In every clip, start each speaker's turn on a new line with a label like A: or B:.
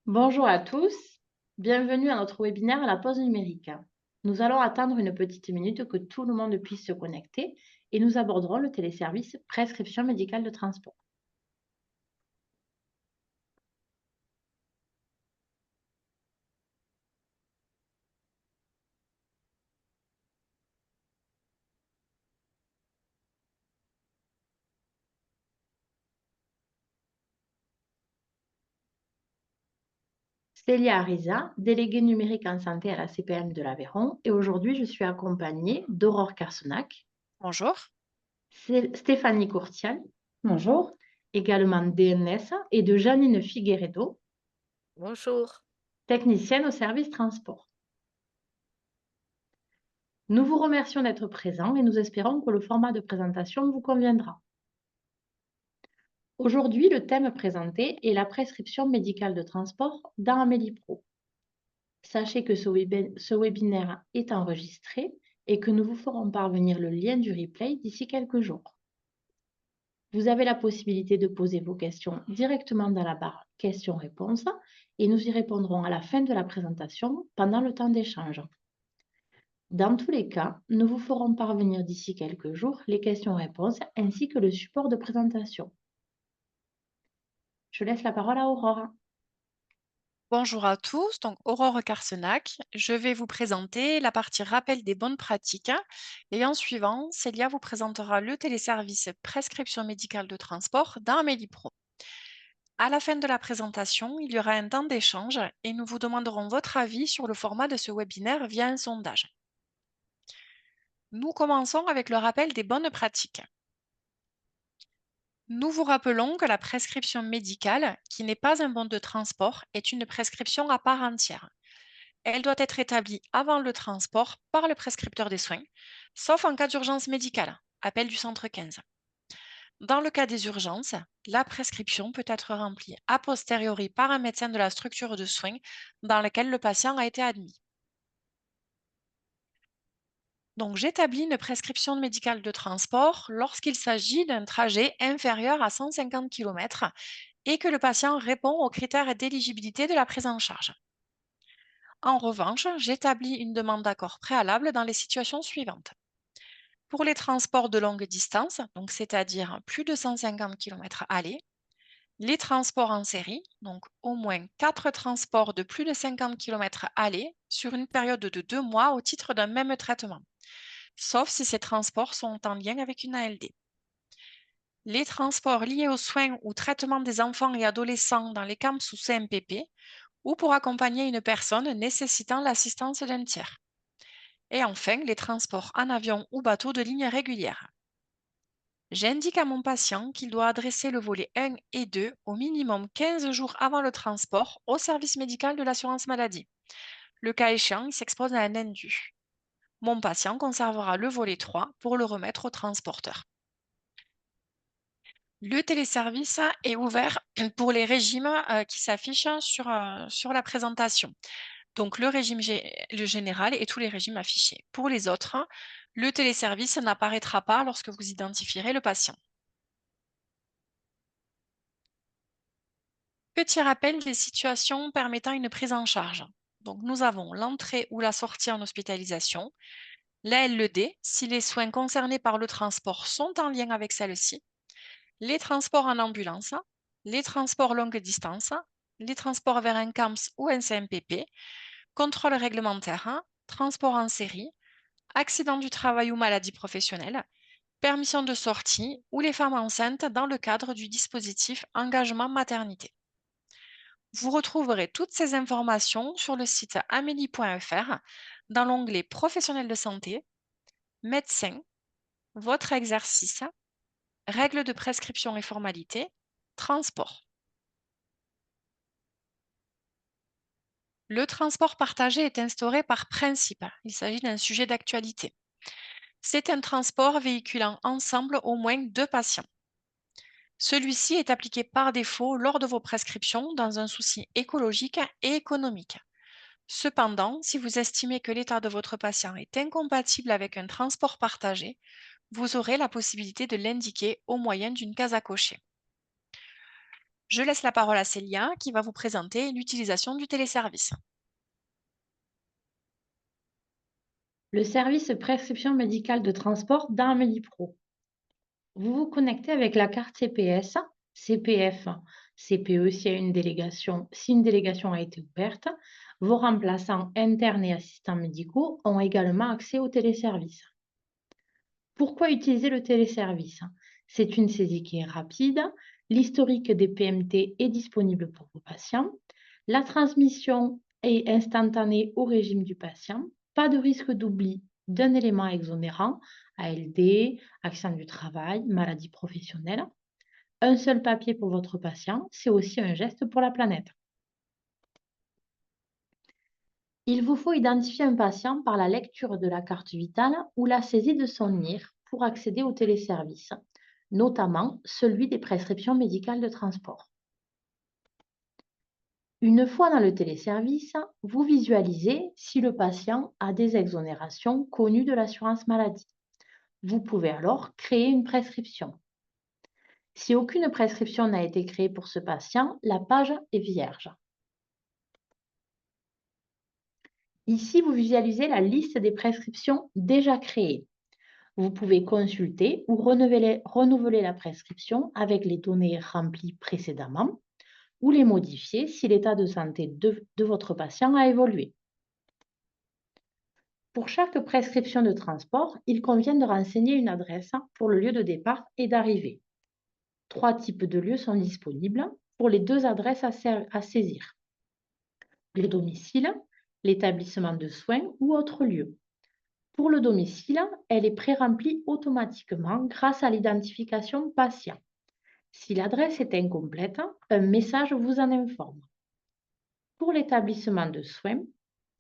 A: Bonjour à tous, bienvenue à notre webinaire à la pause numérique. Nous allons attendre une petite minute que tout le monde puisse se connecter et nous aborderons le téléservice prescription médicale de transport. Célia Ariza, déléguée numérique en santé à la CPM de l'Aveyron, et aujourd'hui je suis accompagnée d'Aurore Carsenac,
B: Bonjour.
A: Stéphanie Courtial,
C: Bonjour.
A: également DNS, et de Janine Figueredo,
B: Bonjour.
A: technicienne au service transport. Nous vous remercions d'être présents et nous espérons que le format de présentation vous conviendra. Aujourd'hui, le thème présenté est la prescription médicale de transport dans Amélie Pro. Sachez que ce webinaire est enregistré et que nous vous ferons parvenir le lien du replay d'ici quelques jours. Vous avez la possibilité de poser vos questions directement dans la barre questions-réponses et nous y répondrons à la fin de la présentation pendant le temps d'échange. Dans tous les cas, nous vous ferons parvenir d'ici quelques jours les questions-réponses ainsi que le support de présentation. Je laisse la parole à Aurore.
B: Bonjour à tous, donc Aurore Carsenac. Je vais vous présenter la partie rappel des bonnes pratiques et en suivant, Célia vous présentera le téléservice prescription médicale de transport dans Amélie Pro. À la fin de la présentation, il y aura un temps d'échange et nous vous demanderons votre avis sur le format de ce webinaire via un sondage. Nous commençons avec le rappel des bonnes pratiques. Nous vous rappelons que la prescription médicale, qui n'est pas un bon de transport, est une prescription à part entière. Elle doit être établie avant le transport par le prescripteur des soins, sauf en cas d'urgence médicale, appel du centre 15. Dans le cas des urgences, la prescription peut être remplie a posteriori par un médecin de la structure de soins dans laquelle le patient a été admis. Donc, j'établis une prescription médicale de transport lorsqu'il s'agit d'un trajet inférieur à 150 km et que le patient répond aux critères d'éligibilité de la prise en charge. En revanche, j'établis une demande d'accord préalable dans les situations suivantes. Pour les transports de longue distance, donc c'est-à-dire plus de 150 km aller, les transports en série, donc au moins 4 transports de plus de 50 km aller sur une période de 2 mois au titre d'un même traitement, sauf si ces transports sont en lien avec une ALD. Les transports liés aux soins ou traitement des enfants et adolescents dans les camps sous CMPP ou pour accompagner une personne nécessitant l'assistance d'un tiers. Et enfin, les transports en avion ou bateau de ligne régulière. J'indique à mon patient qu'il doit adresser le volet 1 et 2 au minimum 15 jours avant le transport au service médical de l'assurance maladie. Le cas échéant, il s'expose à un indu. Mon patient conservera le volet 3 pour le remettre au transporteur. Le téléservice est ouvert pour les régimes qui s'affichent sur la présentation. Donc le général et tous les régimes affichés. Pour les autres, le téléservice n'apparaîtra pas lorsque vous identifierez le patient. Petit rappel des situations permettant une prise en charge. Donc nous avons l'entrée ou la sortie en hospitalisation, la LED si les soins concernés par le transport sont en lien avec celle-ci, les transports en ambulance, les transports longue distance, les transports vers un CAMS ou un CMPP, contrôle réglementaire, transport en série, accident du travail ou maladie professionnelle, permission de sortie ou les femmes enceintes dans le cadre du dispositif engagement maternité. Vous retrouverez toutes ces informations sur le site amélie.fr dans l'onglet professionnels de santé, médecins, votre exercice, règles de prescription et formalités, transport. Le transport partagé est instauré par principe. Il s'agit d'un sujet d'actualité. C'est un transport véhiculant ensemble au moins 2 patients. Celui-ci est appliqué par défaut lors de vos prescriptions dans un souci écologique et économique. Cependant, si vous estimez que l'état de votre patient est incompatible avec un transport partagé, vous aurez la possibilité de l'indiquer au moyen d'une case à cocher. Je laisse la parole à Célia qui va vous présenter l'utilisation du téléservice.
A: Le service prescription médicale de transport d'Amélie Pro. Vous vous connectez avec la carte CPS, CPF, CPE si une délégation a été ouverte. Vos remplaçants internes et assistants médicaux ont également accès au téléservice. Pourquoi utiliser le téléservice? C'est une saisie qui est rapide, l'historique des PMT est disponible pour vos patients, la transmission est instantanée au régime du patient, pas de risque d'oubli d'un élément exonérant, ALD, accident du travail, maladie professionnelle. Un seul papier pour votre patient, c'est aussi un geste pour la planète. Il vous faut identifier un patient par la lecture de la carte vitale ou la saisie de son NIR pour accéder au téléservice, notamment celui des prescriptions médicales de transport. Une fois dans le téléservice, vous visualisez si le patient a des exonérations connues de l'assurance maladie. Vous pouvez alors créer une prescription. Si aucune prescription n'a été créée pour ce patient, la page est vierge. Ici, vous visualisez la liste des prescriptions déjà créées. Vous pouvez consulter ou renouveler la prescription avec les données remplies précédemment ou les modifier si l'état de santé de votre patient a évolué. Pour chaque prescription de transport, il convient de renseigner une adresse pour le lieu de départ et d'arrivée. 3 types de lieux sont disponibles pour les 2 adresses à saisir. Le domicile, l'établissement de soins ou autre lieu. Pour le domicile, elle est pré-remplie automatiquement grâce à l'identification patient. Si l'adresse est incomplète, un message vous en informe. Pour l'établissement de soins,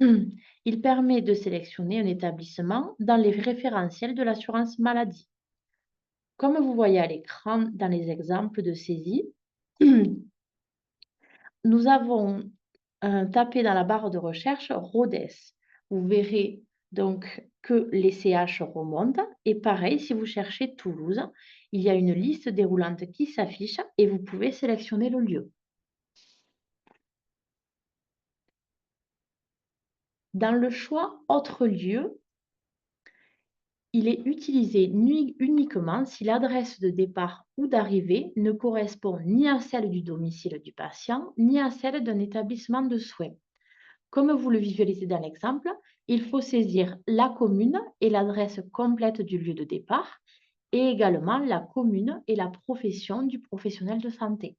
A: il permet de sélectionner un établissement dans les référentiels de l'assurance maladie. Comme vous voyez à l'écran dans les exemples de saisie, nous avons tapé dans la barre de recherche Rhodes. Vous verrez donc que les CH remontent. Et pareil, si vous cherchez Toulouse, il y a une liste déroulante qui s'affiche et vous pouvez sélectionner le lieu. Dans le choix Autre lieu, il est utilisé uniquement si l'adresse de départ ou d'arrivée ne correspond ni à celle du domicile du patient, ni à celle d'un établissement de soins. Comme vous le visualisez dans l'exemple, il faut saisir la commune et l'adresse complète du lieu de départ et également la commune et la profession du professionnel de santé.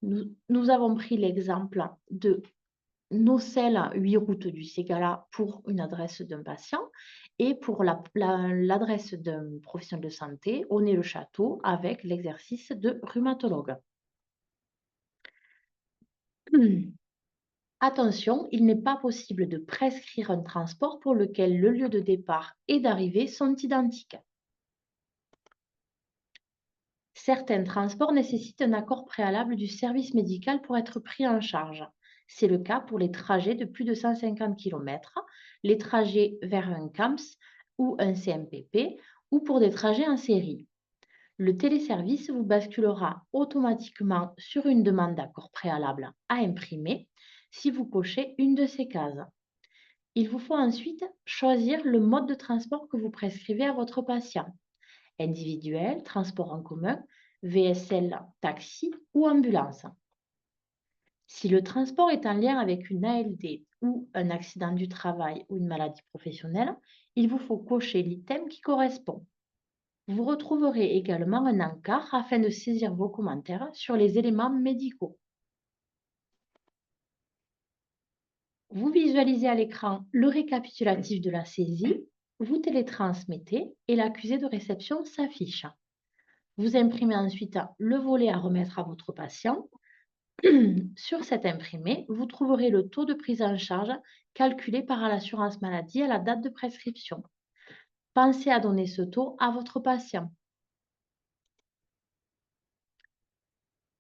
A: Nous avons pris l'exemple de Nocelle, 8 route du Ségala pour une adresse d'un patient et pour l'adresse d'un professionnel de santé, Aunay-le-Château avec l'exercice de rhumatologue. Attention, il n'est pas possible de prescrire un transport pour lequel le lieu de départ et d'arrivée sont identiques. Certains transports nécessitent un accord préalable du service médical pour être pris en charge. C'est le cas pour les trajets de plus de 150 km, les trajets vers un CAMS ou un CMPP ou pour des trajets en série. Le téléservice vous basculera automatiquement sur une demande d'accord préalable à imprimer si vous cochez une de ces cases. Il vous faut ensuite choisir le mode de transport que vous prescrivez à votre patient. Individuel, transport en commun, VSL, taxi ou ambulance. Si le transport est en lien avec une ALD ou un accident du travail ou une maladie professionnelle, il vous faut cocher l'item qui correspond. Vous retrouverez également un encart afin de saisir vos commentaires sur les éléments médicaux. Vous visualisez à l'écran le récapitulatif de la saisie, vous télétransmettez et l'accusé de réception s'affiche. Vous imprimez ensuite le volet à remettre à votre patient. Sur cet imprimé, vous trouverez le taux de prise en charge calculé par l'assurance maladie à la date de prescription. Pensez à donner ce taux à votre patient.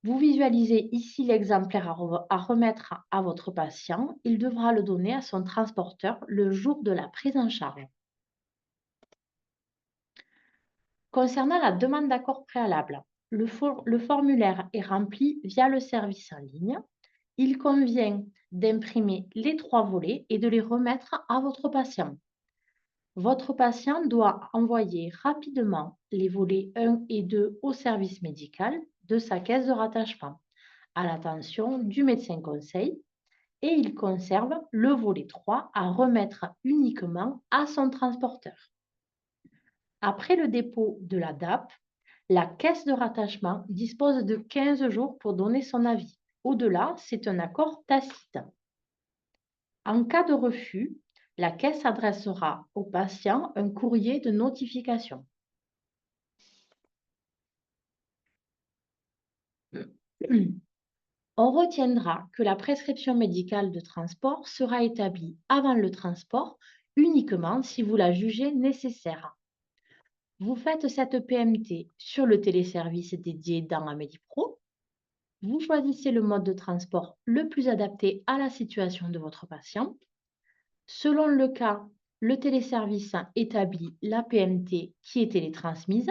A: Vous visualisez ici l'exemplaire à remettre à votre patient. Il devra le donner à son transporteur le jour de la prise en charge. Concernant la demande d'accord préalable, Le formulaire est rempli via le service en ligne. Il convient d'imprimer les 3 volets et de les remettre à votre patient. Votre patient doit envoyer rapidement les volets 1 et 2 au service médical de sa caisse de rattachement, à l'attention du médecin conseil, et il conserve le volet 3 à remettre uniquement à son transporteur. Après le dépôt de la DAP, la caisse de rattachement dispose de 15 jours pour donner son avis. Au-delà, c'est un accord tacite. En cas de refus, la caisse adressera au patient un courrier de notification. On retiendra que la prescription médicale de transport sera établie avant le transport uniquement si vous la jugez nécessaire. Vous faites cette PMT sur le téléservice dédié dans Amélie Pro. Vous choisissez le mode de transport le plus adapté à la situation de votre patient. Selon le cas, le téléservice établit la PMT qui est télétransmise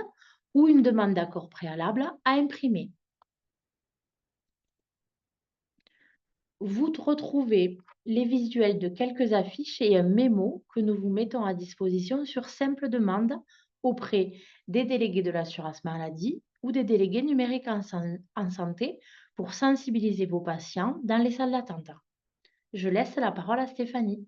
A: ou une demande d'accord préalable à imprimer. Vous retrouvez les visuels de quelques affiches et un mémo que nous vous mettons à disposition sur simple demande auprès des délégués de l'assurance maladie ou des délégués numériques en santé pour sensibiliser vos patients dans les salles d'attente. Je laisse la parole à Stéphanie.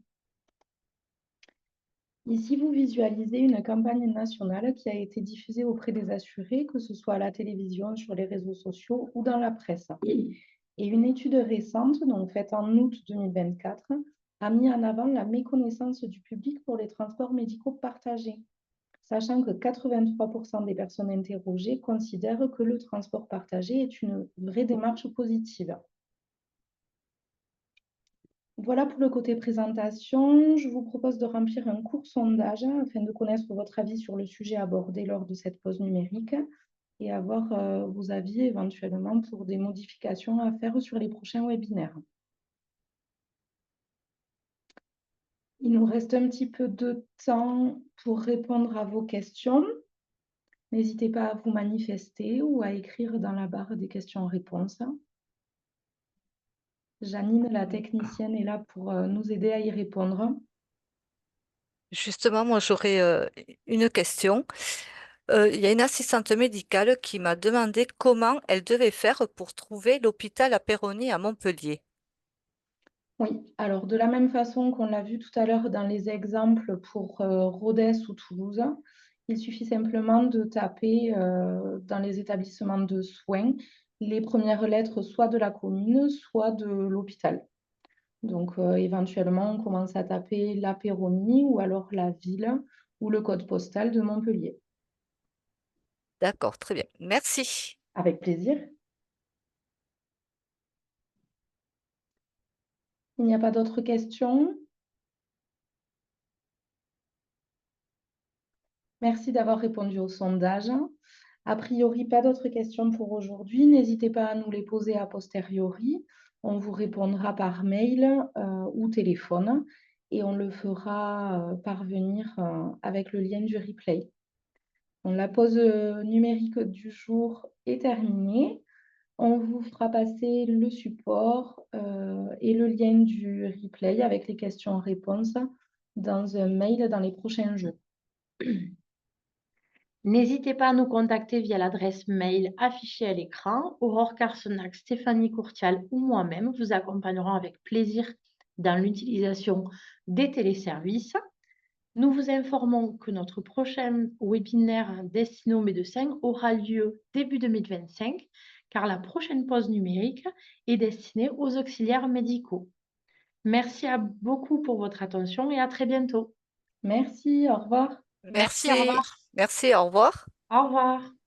C: Ici, vous visualisez une campagne nationale qui a été diffusée auprès des assurés, que ce soit à la télévision, sur les réseaux sociaux ou dans la presse. Et une étude récente, donc faite en août 2024, a mis en avant la méconnaissance du public pour les transports médicaux partagés, sachant que 83% des personnes interrogées considèrent que le transport partagé est une vraie démarche positive. Voilà pour le côté présentation. Je vous propose de remplir un court sondage afin de connaître votre avis sur le sujet abordé lors de cette pause numérique et avoir vos avis éventuellement pour des modifications à faire sur les prochains webinaires. Il nous reste un petit peu de temps pour répondre à vos questions. N'hésitez pas à vous manifester ou à écrire dans la barre des questions-réponses. Janine, la technicienne, est là pour nous aider à y répondre.
D: Justement, moi, j'aurais une question. Il y a une assistante médicale qui m'a demandé comment elle devait faire pour trouver l'hôpital à Péroni à Montpellier.
C: Oui, alors de la même façon qu'on l'a vu tout à l'heure dans les exemples pour Rodez ou Toulouse, il suffit simplement de taper dans les établissements de soins les premières lettres soit de la commune, soit de l'hôpital. Donc éventuellement, on commence à taper la Péronie ou alors la ville ou le code postal de Montpellier.
D: D'accord, très bien. Merci.
C: Avec plaisir. Il n'y a pas d'autres questions? Merci d'avoir répondu au sondage. A priori, pas d'autres questions pour aujourd'hui. N'hésitez pas à nous les poser a posteriori. On vous répondra par mail ou téléphone et on le fera parvenir avec le lien du replay. Donc, la pause numérique du jour est terminée. On vous fera passer le support et le lien du replay avec les questions-réponses dans un mail dans les prochains jours.
A: N'hésitez pas à nous contacter via l'adresse mail affichée à l'écran. Aurore Carsenac, Stéphanie Courtial ou moi-même vous accompagnerons avec plaisir dans l'utilisation des téléservices. Nous vous informons que notre prochain webinaire destiné aux médecins aura lieu début 2025, car la prochaine pause numérique est destinée aux auxiliaires médicaux. Merci beaucoup pour votre attention et à très bientôt.
C: Merci, au revoir.
B: Merci, au revoir.
D: Merci, au revoir.
A: Au revoir.